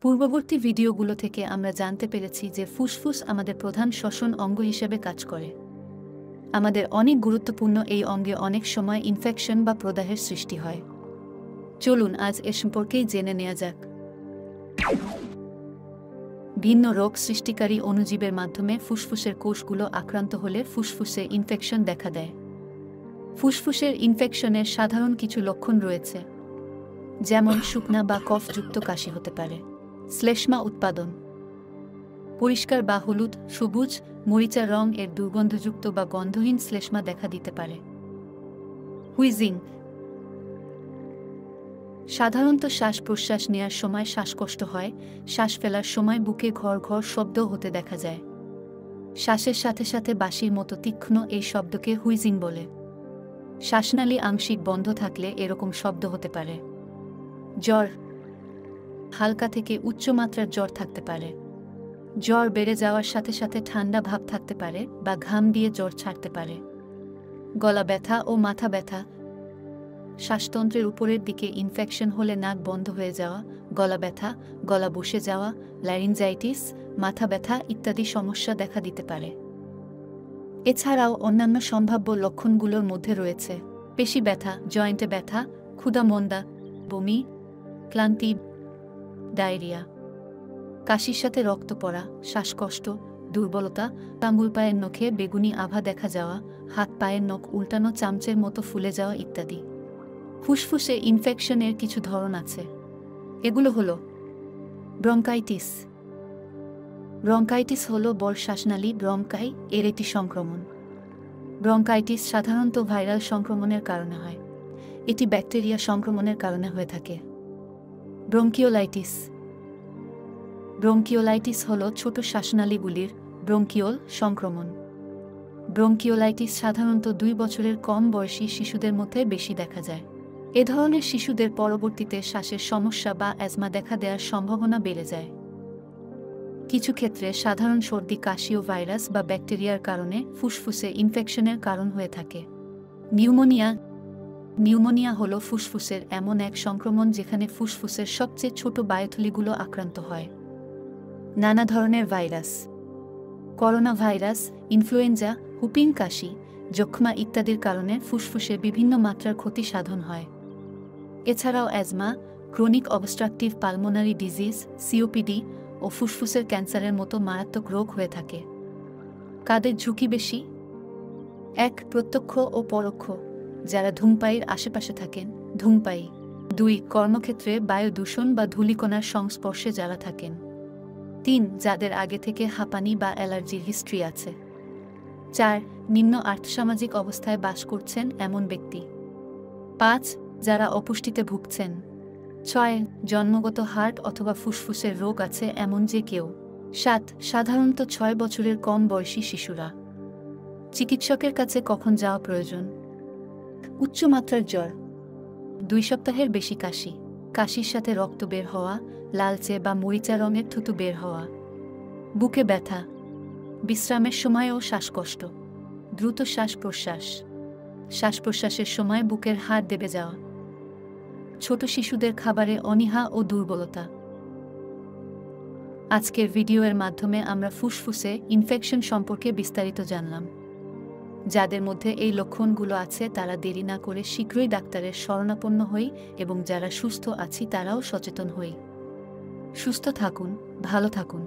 পূর্ববর্তী ভিডিওগুলো থেকে আমরা জানতে পেরেছি যে ফুসফুস আমাদের প্রধান শ্বসন অঙ্গ হিসেবে কাজ করে। আমাদের অনেক গুরুত্বপূর্ণ এই অঙ্গে অনেক সময় ইনফেকশন বা প্রদাহের সৃষ্টি হয়। চলুন আজ এ সম্পর্কেই জেনে নেওয়া যাক। ভিন্ন রোগ সৃষ্টিকারী অণুজীবের মাধ্যমে ফুসফুসের কোষগুলো আক্রান্ত হলে ফুসফুসে ইনফেকশন দেখা দেয়। ফুসফুসের ইনফেকশনের সাধারণ কিছু লক্ষণ রয়েছে, যেমন শুকনা বা কফযুক্ত কাশি হতে পারে। শ্লেষ্মা উৎপাদন, পরিষ্কার বা হলুদ, সবুজ, মরিচা রং এর দুর্গন্ধযুক্ত বা গন্ধহীন শ্লেষ্মা দেখা দিতে পারে। হুইজিং, সাধারণত শ্বাস প্রশ্বাস নেয়ার সময় শ্বাসকষ্ট হয়, শ্বাস ফেলার সময় বুকে ঘর ঘর শব্দ হতে দেখা যায়। শ্বাসের সাথে সাথে বাঁশির মতো তীক্ষ্ণ এই শব্দকে হুইজিং বলে। শ্বাসনালী আংশিক বন্ধ থাকলে এরকম শব্দ হতে পারে। জ্বর, হালকা থেকে উচ্চমাত্রার জ্বর থাকতে পারে। জ্বর বেড়ে যাওয়ার সাথে সাথে ঠান্ডা ভাব থাকতে পারে বা ঘাম দিয়ে জ্বর ছাড়তে পারে। গলা ব্যথা ও মাথা ব্যথা, শ্বাসতন্ত্রের উপরের দিকে ইনফেকশন হলে নাক বন্ধ হয়ে যাওয়া, গলা ব্যথা, গলা বসে যাওয়া, ল্যারিনজাইটিস, মাথা ব্যথা ইত্যাদি সমস্যা দেখা দিতে পারে। এছাড়াও অন্যান্য সম্ভাব্য লক্ষণগুলোর মধ্যে রয়েছে পেশি ব্যথা, জয়েন্টে ব্যথা, ক্ষুধা মন্দা, বমি, ক্লান্তি, ডায়রিয়া, কাশির সাথে রক্ত পড়া, শ্বাসকষ্ট, দুর্বলতা, আঙুল পায়ের নখে বেগুনি আভা দেখা যাওয়া, হাত পায়ের নখ উল্টানো চামচের মতো ফুলে যাওয়া ইত্যাদি। ফুসফুসে ইনফেকশনের কিছু ধরন আছে। এগুলো হলো ব্রঙ্কাইটিস। ব্রঙ্কাইটিস হল বড় শ্বাসনালী ব্রঙ্কাই এর একটি সংক্রমণ। ব্রঙ্কাইটিস সাধারণত ভাইরাল সংক্রমণের কারণে হয়। এটি ব্যাকটেরিয়া সংক্রমণের কারণে হয়ে থাকে। ব্রঙ্কিওলাইটিস। ব্রঙ্কিওলাইটিস হল ছোট শ্বাসনালীগুলির ব্রঙ্কিওল সংক্রমণ। ব্রঙ্কিওলাইটিস সাধারণত 2 বছরের কম বয়সী শিশুদের মধ্যে বেশি দেখা যায়। এ ধরনের শিশুদের পরবর্তীতে শ্বাসের সমস্যা বা অ্যাজমা দেখা দেওয়ার সম্ভাবনা বেড়ে যায়। কিছু ক্ষেত্রে সাধারণ সর্দি কাশি ও ভাইরাস বা ব্যাকটেরিয়ার কারণে ফুসফুসে ইনফেকশনের কারণ হয়ে থাকে। নিউমোনিয়া। নিউমোনিয়া হল ফুসফুসের এমন এক সংক্রমণ যেখানে ফুসফুসের সবচেয়ে ছোট বায়ুথলিগুলো আক্রান্ত হয়। নানা ধরনের virus, corona virus, influenza, whooping কাশি, যক্ষ্মা ইত্যাদির কারণে ফুসফুসে বিভিন্ন মাত্রার ক্ষতি সাধন হয়। এছাড়াও asthma, chronic obstructive pulmonary disease, COPD ও ফুসফুসের ক্যান্সারের মতো মারাত্মক রোগ হয়ে থাকে। কাদের ঝুঁকি বেশি? 1. প্রত্যক্ষ ও পরোক্ষ, যারা ধূমপায়ীর আশেপাশে থাকেন, ধূমপায়ী। 2. কর্মক্ষেত্রে বায়ু দূষণ বা ধূলিকণার সংস্পর্শে যারা থাকেন। 3. যাদের আগে থেকে হাঁপানি বা অ্যালার্জির হিস্ট্রি আছে। 4. নিম্ন আর্থসামাজিক অবস্থায় বাস করছেন এমন ব্যক্তি। 5. যারা অপুষ্টিতে ভুগছেন। 6. জন্মগত হার্ট অথবা ফুসফুসের রোগ আছে এমন যে কেউ। 7. সাধারণত 6 বছরের কম বয়সী শিশুরা। চিকিৎসকের কাছে কখন যাওয়া প্রয়োজন? উচ্চমাত্রার জ্বর, 2 সপ্তাহের বেশি কাশি, কাশির সাথে রক্ত বের হওয়া, লালচে বা মরিচা রঙের থুতু বের হওয়া, বুকে ব্যথা, বিশ্রামের সময়ও শ্বাসকষ্ট, দ্রুত শ্বাস প্রশ্বাস, শ্বাস প্রশ্বাসের সময় বুকের হাড় দেবে যাওয়া, ছোট শিশুদের খাবারে অনীহা ও দুর্বলতা। আজকের ভিডিওর মাধ্যমে আমরা ফুসফুসে ইনফেকশন সম্পর্কে বিস্তারিত জানলাম। যাদের মধ্যে এই লক্ষণগুলো আছে তারা দেরি না করে শীঘ্রই ডাক্তারের শরণাপন্ন হই এবং যারা সুস্থ আছি তারাও সচেতন হই। সুস্থ থাকুন, ভালো থাকুন।